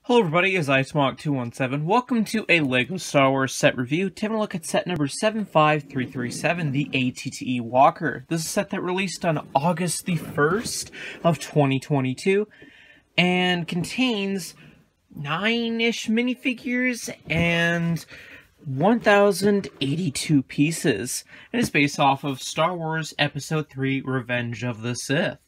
Hello everybody, it's TMOG217. Welcome to a LEGO Star Wars set review. Taking a look at set number 75337, the ATTE Walker. This is a set that released on August the 1st of 2022 and contains 9-ish minifigures and 1,082 pieces. And it's based off of Star Wars Episode 3 Revenge of the Sith.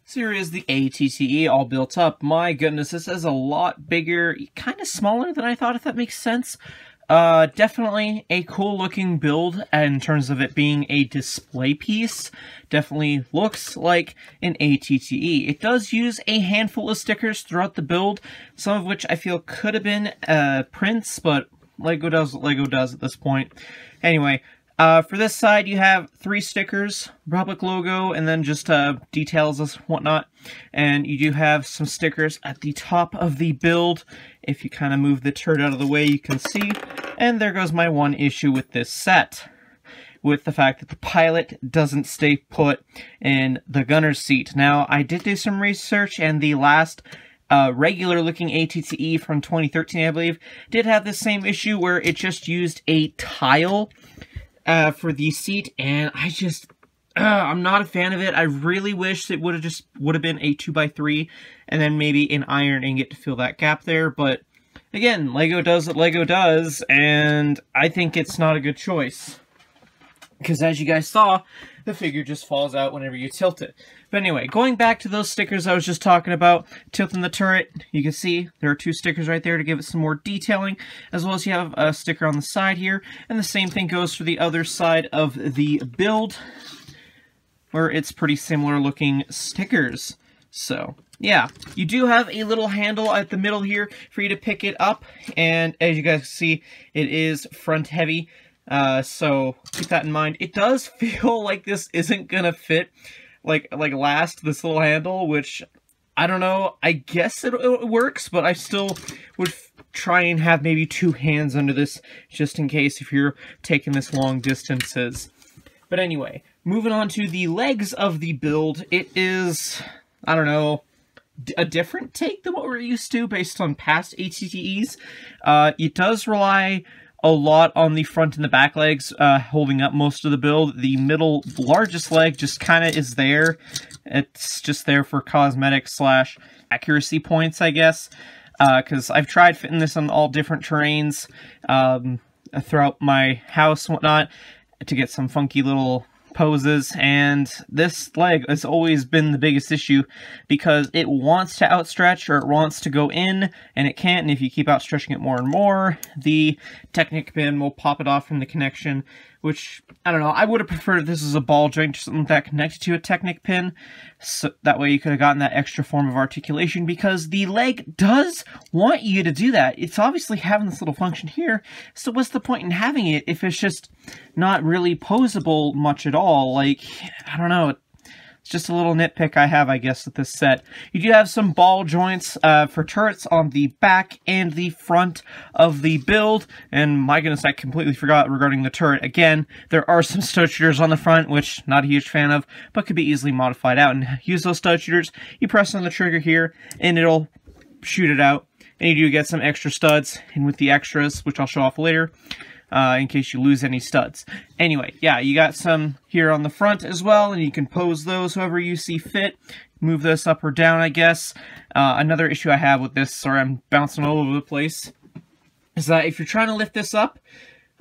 So here is the ATTE all built up. My goodness, this is a lot bigger, kind of smaller than I thought, if that makes sense. Definitely a cool looking build in terms of it being a display piece. Definitely looks like an ATTE. It does use a handful of stickers throughout the build, some of which I feel could have been prints, but LEGO does what LEGO does at this point. Anyway, for this side, you have 3 stickers, Republic logo, and then just details and whatnot. And you do have some stickers at the top of the build. If you kind of move the turret out of the way, you can see. And there goes my one issue with this set, with the fact that the pilot doesn't stay put in the gunner's seat. Now, I did do some research, and the last regular-looking ATTE from 2013, I believe, did have the same issue where it just used a tile for the seat, and I'm not a fan of it. I really wish it would have been a 2x3, and then maybe an iron ingot to fill that gap there, but again, LEGO does what LEGO does, and I think it's not a good choice. Because as you guys saw, the figure just falls out whenever you tilt it. But anyway, going back to those stickers I was just talking about, tilting the turret, you can see there are 2 stickers right there to give it some more detailing, as well as you have a sticker on the side here, and the same thing goes for the other side of the build, where it's pretty similar looking stickers. So, yeah, you do have a little handle at the middle here for you to pick it up, and as you guys can see, it is front heavy. So keep that in mind. It does feel like this isn't gonna fit, like last, this little handle, which, I don't know, I guess it works, but I still would try and have maybe 2 hands under this, just in case if you're taking this long distances. But anyway, moving on to the legs of the build, it is, I don't know, a different take than what we're used to based on past ATTEs. It does rely a lot on the front and the back legs, holding up most of the build. The middle, largest leg just kind of is there. It's just there for cosmetic / accuracy points, I guess. Because I've tried fitting this on all different terrains throughout my house and whatnot to get some funky little poses, and this leg has always been the biggest issue because it wants to outstretch, or it wants to go in, and it can't, and if you keep outstretching it more and more, the Technic pin will pop it off from the connection, which, I don't know, I would have preferred if this was a ball joint or something that connected to a Technic pin, so that way you could have gotten that extra form of articulation, because the leg does want you to do that. It's obviously having this little function here, so what's the point in having it if it's just not really poseable much at all? Like, I don't know, it's just a little nitpick I have, I guess, with this set. You do have some ball joints for turrets on the back and the front of the build, and my goodness, I completely forgot regarding the turret. Again, there are some stud shooters on the front, which not a huge fan of, but could be easily modified out. And use those stud shooters, you press on the trigger here, and it'll shoot it out. And you do get some extra studs, and with the extras, which I'll show off later, in case you lose any studs. Anyway, yeah, you got some here on the front as well, and you can pose those however you see fit. Move this up or down, I guess. Another issue I have with this, sorry, I'm bouncing all over the place, is that if you're trying to lift this up,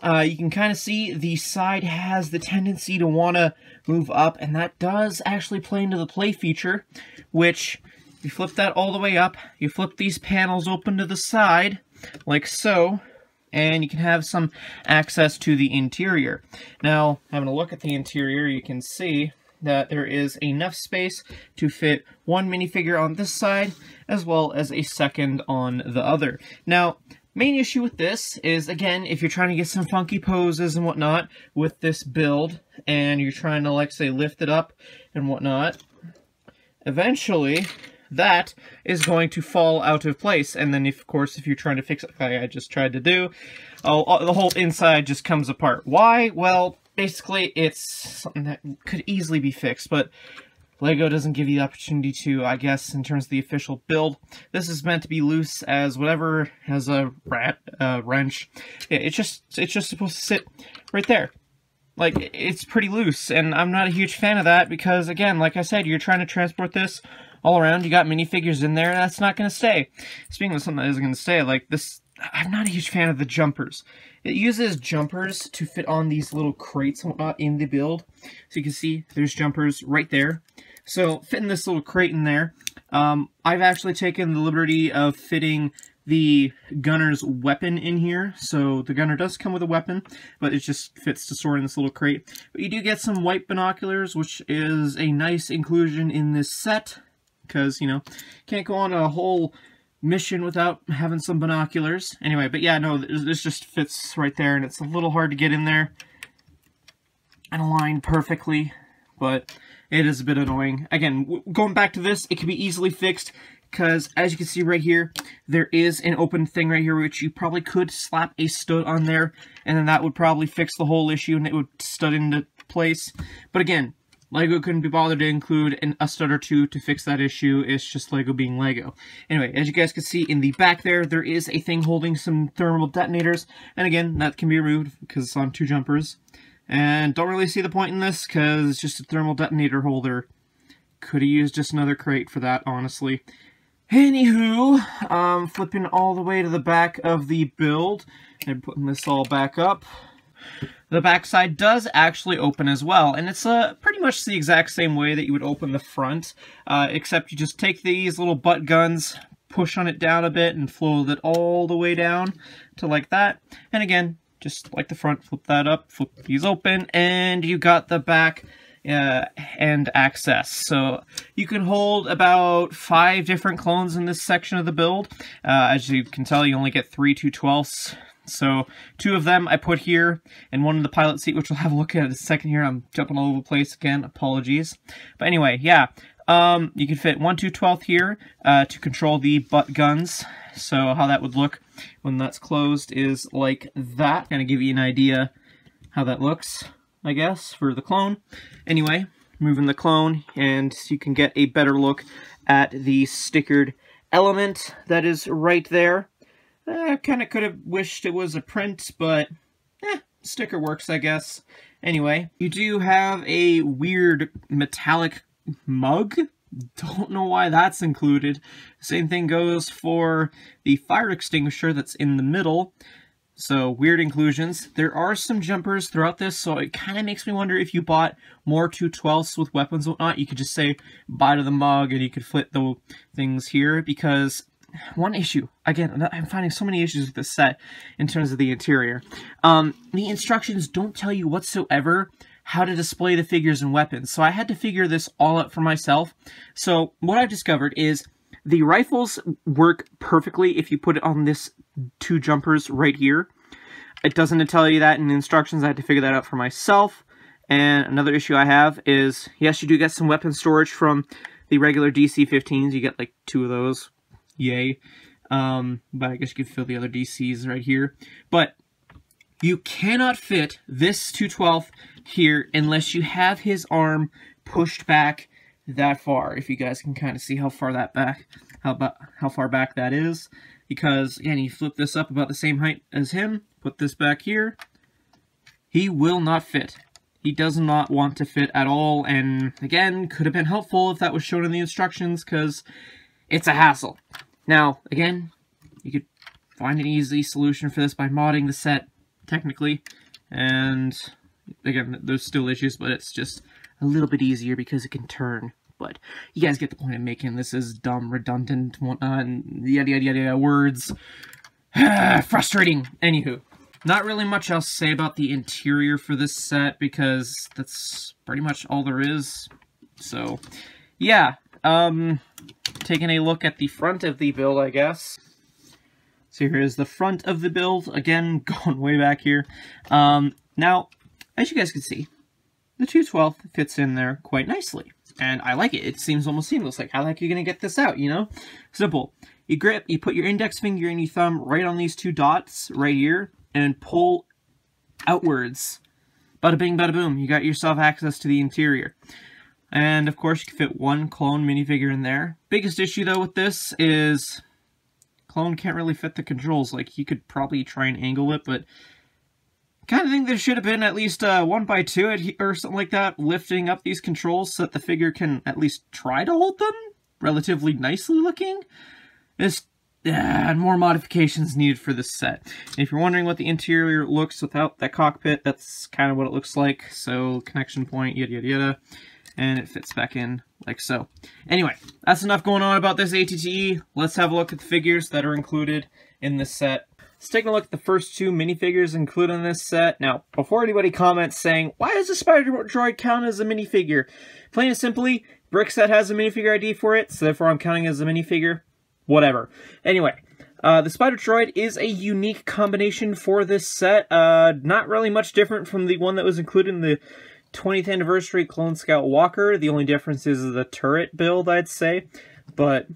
you can kind of see the side has the tendency to want to move up, and that does actually play into the play feature, which, if you flip that all the way up, you flip these panels open to the side, like so, and you can have some access to the interior. Now, having a look at the interior, you can see that there is enough space to fit 1 minifigure on this side, as well as a second on the other. Now, main issue with this is, again, if you're trying to get some funky poses and whatnot with this build, and you're trying to, like, say, lift it up and whatnot, eventually that is going to fall out of place. And then, of course, if you're trying to fix it like I just tried to do, the whole inside just comes apart. Why? Well, basically, it's something that could easily be fixed, but LEGO doesn't give you the opportunity to, I guess, in terms of the official build. This is meant to be loose as whatever has a wrench. It's just supposed to sit right there. Like, it's pretty loose, and I'm not a huge fan of that because, again, like I said, you're trying to transport this all around. You got minifigures in there, and that's not going to stay. Speaking of something that isn't going to stay, like this, I'm not a huge fan of the jumpers. It uses jumpers to fit on these little crates and whatnot in the build. So you can see there's jumpers right there. So fitting this little crate in there, I've actually taken the liberty of fitting the gunner's weapon in here. So the gunner does come with a weapon, but it just fits to store in this little crate. But you do get some white binoculars, which is a nice inclusion in this set, because, you know, can't go on a whole mission without having some binoculars. Anyway, but yeah, no, this just fits right there, and it's a little hard to get in there and align perfectly, but it is a bit annoying. Again, going back to this, it can be easily fixed, because as you can see right here, there is an open thing right here, which you probably could slap a stud on there, and then that would probably fix the whole issue, and it would stud into place. But again, LEGO couldn't be bothered to include a stud or two to fix that issue. It's just LEGO being LEGO. Anyway, as you guys can see in the back there is a thing holding some thermal detonators. And again, that can be removed because it's on two jumpers. And don't really see the point in this because it's just a thermal detonator holder. Could have used just another crate for that, honestly. Anywho, flipping all the way to the back of the build and putting this all back up. The backside does actually open as well, and it's pretty much the exact same way that you would open the front, except you just take these little butt guns, push on it down a bit, and float it all the way down to like that. And again, just like the front, flip that up, flip these open, and you got the back and access. So you can hold about 5 different clones in this section of the build. As you can tell, you only get 3 2/12. So 2 of them I put here, and 1 in the pilot seat, which we'll have a look at in a second here. I'm jumping all over the place again, apologies. But anyway, yeah, you can fit 1 2/12 here to control the butt guns. So how that would look when that's closed is like that. Kind of give you an idea how that looks, I guess, for the clone. Anyway, moving the clone, and you can get a better look at the stickered element that is right there. I kind of could have wished it was a print, but sticker works, I guess. Anyway, you do have a weird metallic mug. Don't know why that's included. Same thing goes for the fire extinguisher that's in the middle. So, weird inclusions. There are some jumpers throughout this, so it kind of makes me wonder if you bought more 2/12 with weapons and whatnot, you could just say, buy to the mug, and you could flip the things here, because one issue, again, I'm finding so many issues with this set in terms of the interior. The instructions don't tell you whatsoever how to display the figures and weapons, so I had to figure this all out for myself. So what I've discovered is the rifles work perfectly if you put it on this 2 jumpers right here. It doesn't tell you that in the instructions. I had to figure that out for myself. And another issue I have is, yes, you do get some weapon storage from the regular DC-15s. You get like 2 of those. Yay. But I guess you could fill the other DCs right here. But you cannot fit this 2/12 here unless you have his arm pushed back that far. If you guys can kind of see how far that back, how far back that is. Because, again, you flip this up about the same height as him, put this back here, he will not fit. He does not want to fit at all, and, again, could have been helpful if that was shown in the instructions, because it's a hassle. Now, again, you could find an easy solution for this by modding the set, technically, and, again, there's still issues, but it's just a little bit easier because it can turn. But you guys get the point I'm making. This is dumb, redundant, whatnot, and yada yada yada words. Frustrating. Anywho, not really much else to say about the interior for this set because that's pretty much all there is. So, yeah. Taking a look at the front of the build, I guess. So here is the front of the build. Again, going way back here. Now, as you guys can see, the 2/12 fits in there quite nicely. And I like it. It seems almost seamless. Like, how the heck are you going to get this out, you know? Simple. You grip, you put your index finger and your thumb right on these 2 dots right here, and pull outwards. Bada bing, bada boom. You got yourself access to the interior. And of course, you can fit one clone minifigure in there. Biggest issue though with this is clone can't really fit the controls. Like, you could probably try and angle it, but kind of think there should have been at least 1x2 or something like that, lifting up these controls so that the figure can at least try to hold them relatively nicely looking. And more modifications needed for this set. And if you're wondering what the interior looks without that cockpit, that's kind of what it looks like. So connection point, yada yada yada, and it fits back in like so. Anyway, that's enough going on about this ATTE. Let's have a look at the figures that are included in this set. Let's take a look at the first two minifigures included in this set. Now, before anybody comments saying, why does the Spider Droid count as a minifigure? Plain and simply, Brickset has a minifigure ID for it, so therefore I'm counting as a minifigure. Whatever. Anyway, the Spider Droid is a unique combination for this set. Not really much different from the one that was included in the 20th anniversary Clone Scout Walker. The only difference is the turret build, I'd say. But,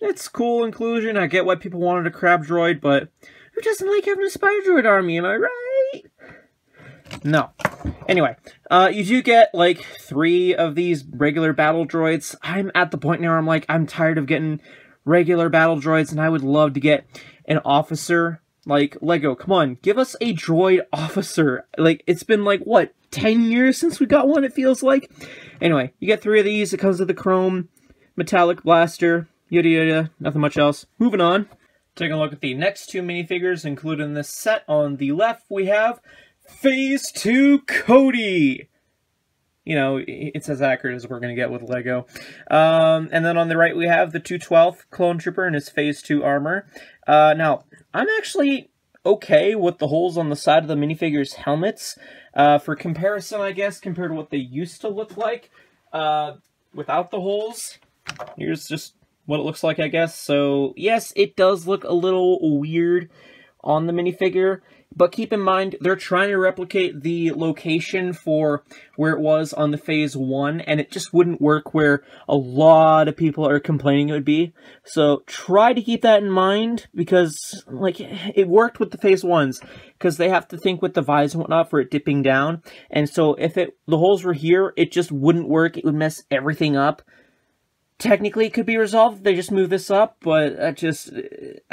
it's cool inclusion. I get why people wanted a Crab Droid, but who doesn't like having a Spider Droid army, am I right? No. Anyway, you do get, like, 3 of these regular battle droids. I'm at the point now where I'm like, I'm tired of getting regular battle droids, and I would love to get an officer. Like, Lego, come on, give us a droid officer. Like, it's been, like, what, 10 years since we got one, it feels like? Anyway, you get 3 of these. It comes with the chrome metallic blaster, yada yada, nothing much else. Moving on. Taking a look at the next 2 minifigures included in this set. On the left, we have Phase 2 Cody. You know, it's as accurate as we're going to get with Lego. And then on the right, we have the 212th Clone Trooper in his Phase 2 armor. Now, I'm actually okay with the holes on the side of the minifigure's helmets. For comparison, I guess, compared to what they used to look like without the holes. Here's just what it looks like, I guess. So, yes, it does look a little weird on the minifigure, but keep in mind, they're trying to replicate the location for where it was on the Phase 1, and it just wouldn't work where a lot of people are complaining it would be. So try to keep that in mind, because, like, it worked with the Phase 1s, because they have to think with the visor and whatnot for it dipping down, and so if the holes were here, it just wouldn't work, it would mess everything up. Technically, it could be resolved if they just move this up, but I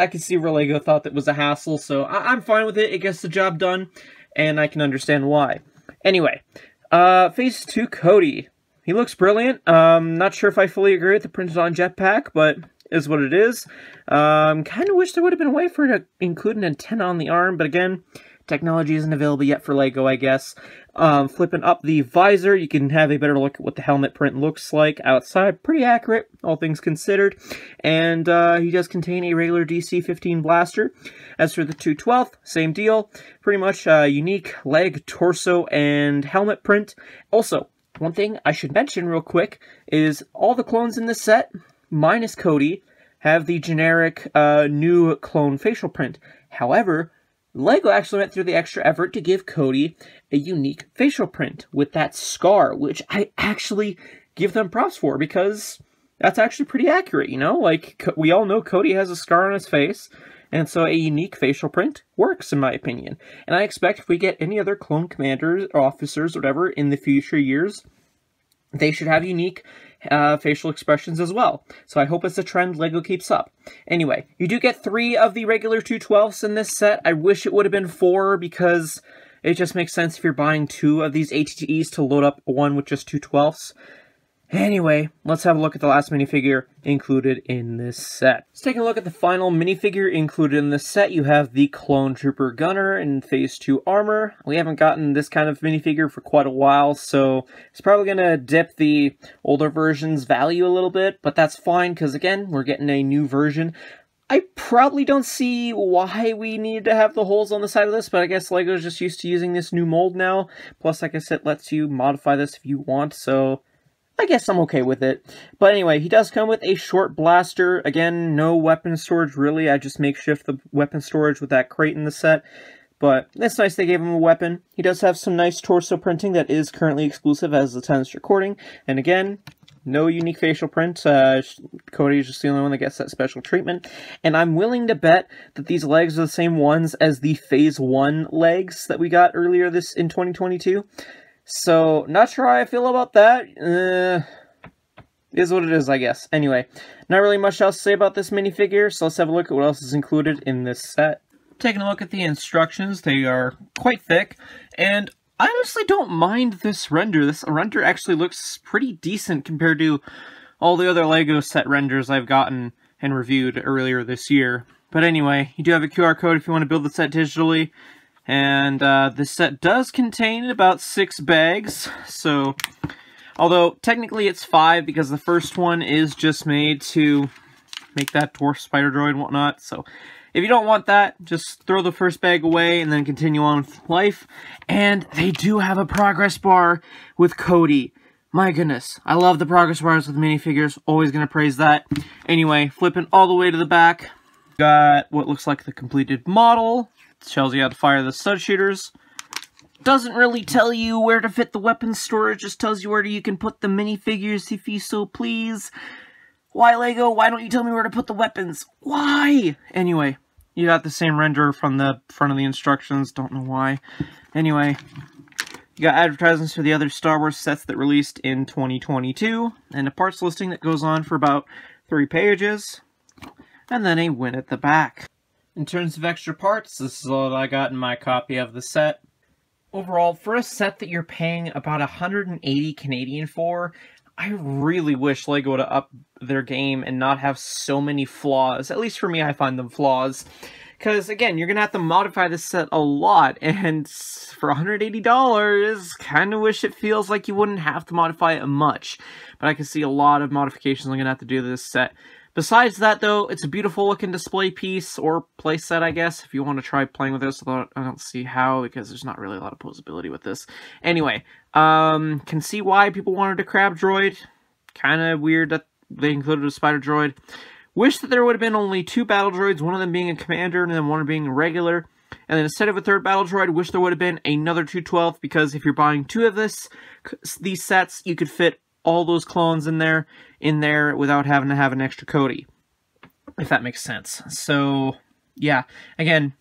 can see where Lego thought that was a hassle, so I'm fine with it. It gets the job done, and I can understand why. Anyway, Phase 2 Cody. He looks brilliant. Not sure if I fully agree with the printed on jetpack, but is what it is. Kind of wish there would have been a way for it to include an antenna on the arm, but again, technology isn't available yet for Lego, I guess. Flipping up the visor, you can have a better look at what the helmet print looks like outside. Pretty accurate, all things considered. And he does contain a regular DC-15 blaster. As for the 212th, same deal. Pretty much unique leg, torso, and helmet print. Also, one thing I should mention real quick is all the clones in this set, minus Cody, have the generic new clone facial print. However, Lego actually went through the extra effort to give Cody a unique facial print with that scar, which I actually give them props for, because that's actually pretty accurate, you know? Like, we all know Cody has a scar on his face, and so a unique facial print works, in my opinion. And I expect if we get any other clone commanders or officers or whatever in the future years, they should have unique facial expressions as well. So I hope it's a trend Lego keeps up. Anyway, you do get 3 of the regular 212s in this set. I wish it would have been 4, because it just makes sense if you're buying 2 of these ATTEs to load up one with just 212s. Anyway, let's have a look at the last minifigure included in this set. Let's take a look at the final minifigure included in this set. You have the Clone Trooper Gunner in Phase 2 armor. We haven't gotten this kind of minifigure for quite a while, so it's probably going to dip the older version's value a little bit, but that's fine, because again, we're getting a new version. I probably don't see why we need to have the holes on the side of this, but I guess Lego's just used to using this new mold now. Plus, like I said, lets you modify this if you want, so I guess I'm okay with it. But anyway, he does come with a short blaster. Again, no weapon storage really. I just makeshift the weapon storage with that crate in the set. But it's nice they gave him a weapon. He does have some nice torso printing that is currently exclusive as the time it's recording. And again, no unique facial print. Cody is just the only one that gets that special treatment. And I'm willing to bet that these legs are the same ones as the Phase 1 legs that we got earlier in 2022. So, not sure how I feel about that. Is what it is, I guess. Anyway, not really much else to say about this minifigure, so let's have a look at what else is included in this set. Taking a look at the instructions, they are quite thick, and I honestly don't mind this render. This render actually looks pretty decent compared to all the other LEGO set renders I've gotten and reviewed earlier this year. But anyway, you do have a QR code if you want to build the set digitally, and this set does contain about 6 bags, so... Although, technically it's 5 because the first one is just made to make that dwarf spider droid and whatnot. So, if you don't want that, just throw the first bag away and then continue on with life. And they do have a progress bar with Cody. My goodness, I love the progress bars with minifigures. Always going to praise that. Anyway, flipping all the way to the back. Got what looks like the completed model. It tells you how to fire the stud shooters. Doesn't really tell you where to fit the weapons storage, just tells you where you can put the minifigures if you so please. Why, LEGO? Why don't you tell me where to put the weapons? Why? Anyway, you got the same render from the front of the instructions, don't know why. Anyway, you got advertisements for the other Star Wars sets that released in 2022, and a parts listing that goes on for about 3 pages, and then a win at the back. In terms of extra parts, this is all I got in my copy of the set. Overall, for a set that you're paying about 180 Canadian for, I really wish LEGO would up their game and not have so many flaws. At least for me, I find them flaws. Because, again, you're going to have to modify this set a lot, and for $180, kind of wish it feels like you wouldn't have to modify it much. But I can see a lot of modifications I'm going to have to do to this set. Besides that, though, it's a beautiful looking display piece, or playset, I guess, if you want to try playing with this, although I don't see how, because there's not really a lot of posability with this. Anyway, can see why people wanted a crab droid. Kind of weird that they included a spider droid. Wish that there would have been only 2 battle droids, one of them being a commander, and then one being a regular. And then instead of a 3rd battle droid, wish there would have been another 212, because if you're buying 2 of these sets, you could fit all those clones in there without having to have an extra Cody, if that makes sense. So, yeah, again,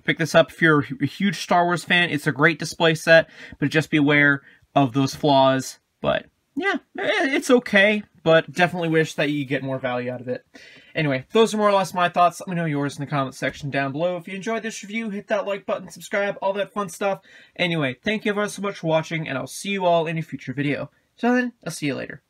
pick this up if you're a huge Star Wars fan. It's a great display set, but just be aware of those flaws. But, yeah, it's okay, but definitely wish that you get more value out of it. Anyway, those are more or less my thoughts. Let me know yours in the comment section down below. If you enjoyed this review, hit that like button, subscribe, all that fun stuff. Anyway, thank you everyone so much for watching, and I'll see you all in a future video. So then, I'll see you later.